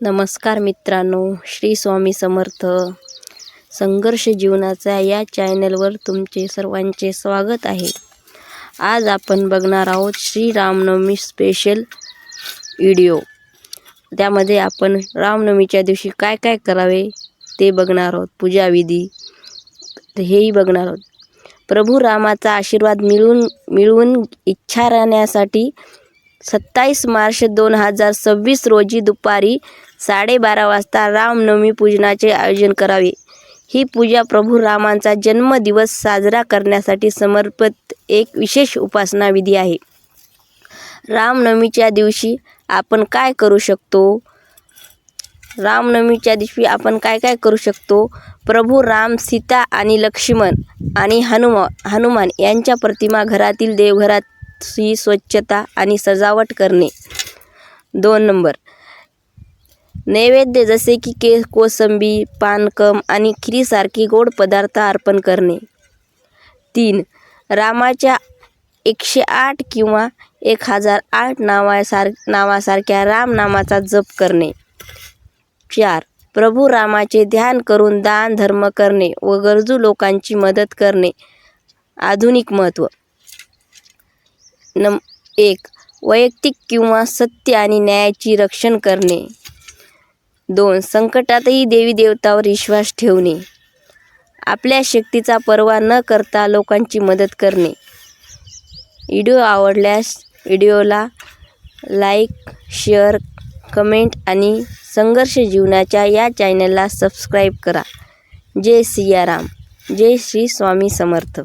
नमस्कार मित्रांनो, श्री स्वामी समर्थ. संघर्ष जीवनाचा या चॅनलवर तुमचे सर्वांचे स्वागत आहे. आज आपण बघणार आहोत श्री रामनवमी स्पेशल व्हिडिओ. त्यामध्ये आपण रामनवमीच्या दिवशी काय काय करावे ते बघणार आहोत. पूजाविधी हेही बघणार आहोत. प्रभू रामाचा आशीर्वाद मिळवून इच्छा राहण्यासाठी 27 मार्च 2026 रोजी दुपारी 12:30 वाजता रामनवमी पूजनाचे आयोजन करावे. ही पूजा प्रभू रामांचा जन्मदिवस साजरा करण्यासाठी समर्पित एक विशेष उपासना विधी आहे. रामनवमीच्या दिवशी आपण काय करू शकतो? प्रभू राम, सीता आणि लक्ष्मण आणि हनुमान यांच्या प्रतिमा घरातील देवघराची स्वच्छता आणि सजावट करणे. 2 नंबर, नैवेद्य जसे की कोसंबी, पानकम आणि खीरीसारखे गोड पदार्थ अर्पण करणे. 3 रामाच्या 108 किंवा 1008 नावासारख्या रामनामाचा जप करणे. 4 प्रभू रामाचे ध्यान करून दान धर्म करणे व गरजू लोकांची मदत करणे. आधुनिक महत्त्व. 1 वैयक्तिक किंवा सत्य आणि न्यायाची रक्षण करणे. 2 संकटातही देवी देवतावर विश्वास ठेवणे. आपल्या शक्तीचा पर्वा न करता लोकांची मदत करणे. व्हिडिओ आवडल्यास व्हिडिओला लाईक, शेअर, कमेंट आणि संघर्ष जीवनाच्या या चॅनलला सबस्क्राईब करा. जय सियाराम. जय श्री स्वामी समर्थ.